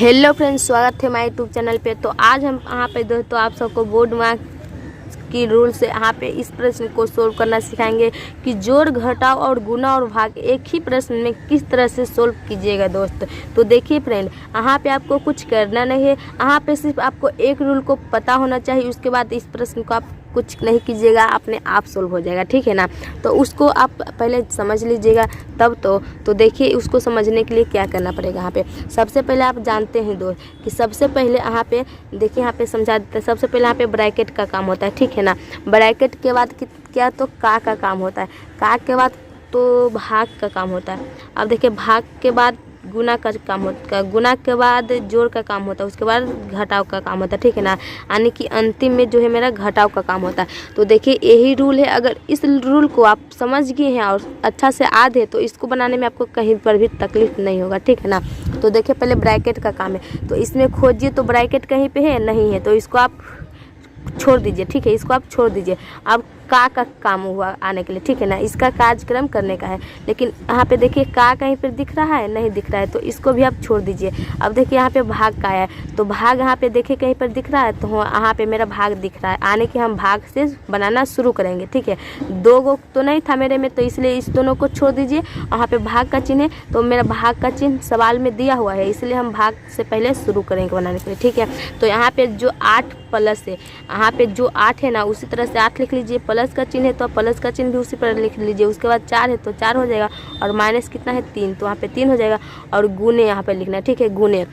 Hello friends, स्वागत है हमारे यूट्यूब चैनल पे। तो आज हम यहाँ पे दोस्तों आप सबको बोर्ड मार्क्स की रूल से यहाँ पे इस प्रश्न को सोल्व करना सिखाएंगे कि जोड़, घटाव और गुणा और भाग एक ही प्रश्न में किस तरह से सोल्व कीजिएगा दोस्त। तो देखिए फ्रेंड, यहाँ पे आपको कुछ करना नहीं है, यहाँ पे सिर्फ आपको एक रूल को पता होना चाहिए। उसके बाद इस प्रश्न को आप कुछ नहीं कीजिएगा, अपने आप सोल्व हो जाएगा, ठीक है ना। तो उसको आप पहले समझ लीजिएगा तब तो देखिए उसको समझने के लिए क्या करना पड़ेगा। यहाँ पे सबसे पहले आप जानते हैं दोस्त कि सबसे पहले यहाँ पे देखिए, यहाँ पे समझा देते हैं। सबसे पहले यहाँ पे ब्रैकेट का काम होता है, ठीक है ना। ब्रैकेट के बाद क्या तो का काम होता है, का के बाद तो भाग का काम होता है। अब देखिए भाग के बाद गुना का काम होता है, गुना के बाद जोड़ का काम होता है, उसके बाद घटाव का काम होता है, ठीक है ना। यानी कि अंतिम में जो है मेरा घटाव का काम होता है। तो देखिए यही रूल है। अगर इस रूल को आप समझ गए हैं और अच्छा से याद है तो इसको बनाने में आपको कहीं पर भी तकलीफ नहीं होगा, ठीक है ना। तो देखिए पहले ब्रैकेट का काम है, तो इसमें खोजिए तो ब्रैकेट कहीं पे है नहीं है, तो इसको आप छोड़ दीजिए, ठीक है। इसको आप छोड़ दीजिए। अब का काम हुआ आने के लिए, ठीक है ना। इसका कार्यक्रम करने का है, लेकिन यहाँ पे देखिए का कहीं पर दिख रहा है, नहीं दिख रहा है, तो इसको भी आप छोड़ दीजिए। अब देखिए यहाँ पे भाग का है, तो भाग यहाँ पे देखिए कहीं पर दिख रहा है, तो यहाँ पे मेरा भाग दिख रहा है। आने के हम भाग से बनाना शुरू करेंगे, ठीक है। दो गो तो नहीं था मेरे में, तो इसलिए इस दोनों को छोड़ दीजिए। वहाँ पे भाग का चिन्ह है, तो मेरा भाग का चिन्ह सवाल में दिया हुआ है, इसलिए हम भाग से पहले शुरू करेंगे बनाने के लिए, ठीक है। तो यहाँ पे जो 8 प्लस है, यहाँ पे जो 8 है ना, उसी तरह से 8 लिख लीजिए। प्लस का चिन्ह है तो प्लस का चिन्ह भी उसी पर लिख लीजिए। उसके बाद 4 है तो 4 हो जाएगा, और माइनस कितना है 3, तो वहाँ पे 3 हो जाएगा। और गुने यहाँ पे लिखना है, ठीक है, गुने।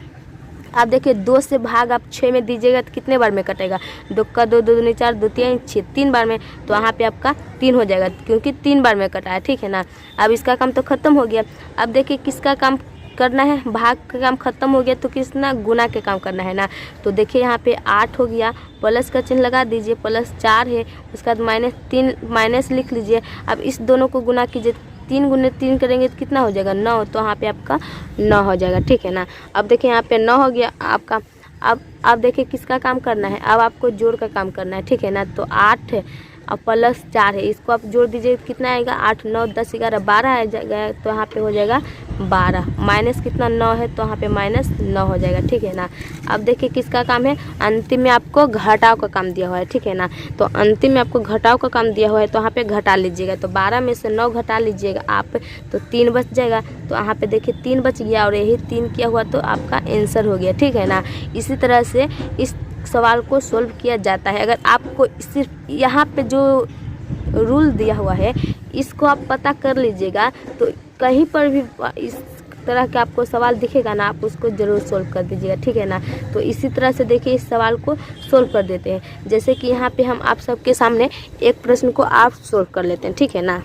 आप देखिए 2 से भाग आप 6 में दीजिएगा तो कितने बार में कटेगा, 2 का 2, 2 दूनी 4, 2 3 6, 3 बार में, तो यहाँ पे आपका 3 हो जाएगा, क्योंकि 3 बार में कटा है, ठीक है ना। अब इसका काम तो खत्म हो गया। अब देखिए किसका काम करना है, भाग का काम खत्म हो गया, तो किसना गुना के काम करना है ना। तो देखिए यहाँ पे 8 हो गया, प्लस का चिन्ह लगा दीजिए, प्लस 4 है, उसके बाद माइनस 3, माइनस लिख लीजिए। अब इस दोनों को गुना कीजिए, 3 गुने 3 करेंगे तो कितना हो जाएगा 9, तो यहाँ पे आपका 9 हो जाएगा, ठीक है ना। अब देखिए यहाँ पे 9 हो गया आपका। अब देखिए किसका काम करना है, अब आपको जोड़ का काम करना है, ठीक है ना। तो 8 है और प्लस 4 है, इसको आप जोड़ दीजिए, कितना आएगा 8, 9, 10, 11, 12 आ जाएगा, तो यहाँ पे हो जाएगा 12। माइनस कितना 9 है, तो यहाँ पे माइनस 9 हो जाएगा, ठीक है ना। अब देखिए किसका काम है, अंतिम में आपको घटाव का काम दिया हुआ है, ठीक है ना। तो अंतिम में आपको घटाव का काम दिया हुआ है, तो यहाँ पे घटा लीजिएगा। तो 12 में से 9 घटा लीजिएगा आप, तो 3 बच जाएगा। तो यहाँ पे देखिए 3 बच गया, और यही 3 किया हुआ तो आपका आंसर हो गया, ठीक है ना। इसी तरह से इस सवाल को सोल्व किया जाता है। अगर आपको सिर्फ यहाँ पे जो रूल दिया हुआ है इसको आप पता कर लीजिएगा, तो कहीं पर भी इस तरह का आपको सवाल दिखेगा ना, आप उसको ज़रूर सोल्व कर दीजिएगा, ठीक है ना। तो इसी तरह से देखिए इस सवाल को सोल्व कर देते हैं। जैसे कि यहाँ पे हम आप सबके सामने एक प्रश्न को आप सोल्व कर लेते हैं, ठीक है ना।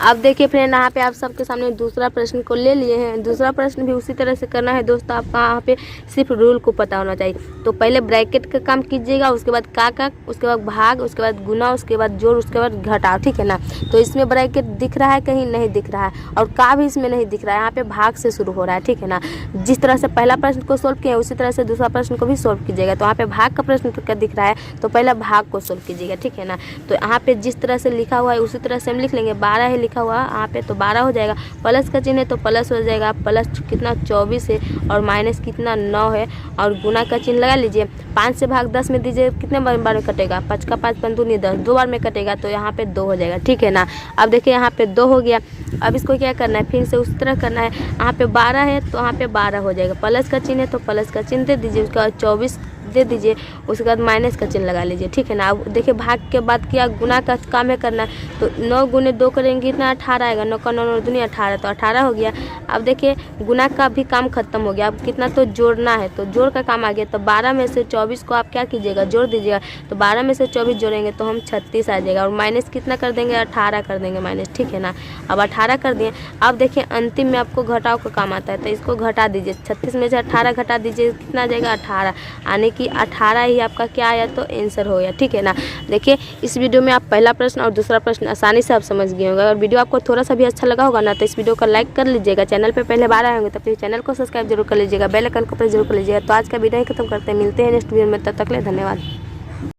अब देखिए फ्रेंड, यहाँ पे आप सबके सामने दूसरा प्रश्न को ले लिए हैं। दूसरा प्रश्न भी उसी तरह से करना है दोस्तों। आपका यहाँ पे सिर्फ रूल को पता होना चाहिए। तो पहले ब्रैकेट का काम कीजिएगा, उसके बाद का, उसके बाद भाग, उसके बाद गुना, उसके बाद जोड़, उसके बाद घटाव, ठीक है ना। तो इसमें ब्रैकेट दिख रहा है, कहीं नहीं दिख रहा है, और का भी इसमें नहीं दिख रहा है। यहाँ पे भाग से शुरू हो रहा है, ठीक है ना। जिस तरह से पहला प्रश्न को सोल्व किया उसी तरह से दूसरा प्रश्न को भी सोल्व कीजिएगा। तो यहाँ पे भाग का प्रश्न का दिख रहा है, तो पहले भाग को सोल्व कीजिएगा, ठीक है ना। तो यहाँ पे जिस तरह से लिखा हुआ है उसी तरह से हम लिख लेंगे। 12 है लिखा हुआ यहाँ पे, तो 12 हो जाएगा। प्लस का चिन्ह है तो प्लस हो जाएगा। प्लस कितना 24 है, और माइनस कितना 9 है, और गुना का चिन्ह लगा लीजिए। 5 से भाग 10 में दीजिए, कितने बार में कटेगा, 5 का 5 5 दूनी 10, 2 बार में कटेगा, तो यहाँ पे 2 हो जाएगा, ठीक है ना। अब देखिए यहाँ पे 2 हो गया। अब इसको क्या करना है, फिर से उस तरह करना है। यहाँ पे 12 है तो यहाँ पे 12 हो जाएगा। प्लस का चिन्ह है तो प्लस का चिन्ह दे दीजिए, उसके बाद 24 दे दीजिए, उसके बाद माइनस का चिन्ह लगा लीजिए, ठीक है ना। अब देखिए भाग के बाद क्या गुना का काम है करना है। तो 9 गुने 2 करेंगे इतना 18 आएगा, 9 का 9 9 दूनी 18, तो 18 हो गया। अब देखिए गुना का भी काम खत्म हो गया। अब कितना तो जोड़ना है, तो जोड़ का काम आ गया। तो 12 में से 24 को आप क्या कीजिएगा, जोड़ दीजिएगा। तो 12 में से 24 जोड़ेंगे तो हम 36 आ जाएगा, और माइनस कितना कर देंगे, 18 कर देंगे माइनस, ठीक है ना। अब 18 कर दिए। अब देखिए अंतिम में आपको घटाव का काम आता है, तो इसको घटा दीजिए। 36 में से 18 घटा दीजिए, कितना आ जाएगा 18, यानी कि 18 ही आपका क्या आया तो आंसर हो गया, ठीक है ना। देखिए इस वीडियो में आप पहला प्रश्न और दूसरा प्रश्न आसानी से आप समझ गए होंगे। अगर वीडियो आपको थोड़ा सा भी अच्छा लगा होगा ना, तो इस वीडियो को लाइक कर लीजिएगा। चैनल पे पहले बार आए होंगे तो प्लीज़ चैनल को सब्सक्राइब जरूर कर लीजिएगा, बेल आइकन को प्रेस जरूर कर लीजिएगा। तो आज का वीडियो ही खत्म करते हैं, मिलते हैं नेक्स्ट वीडियो में, तब तक के लिए धन्यवाद।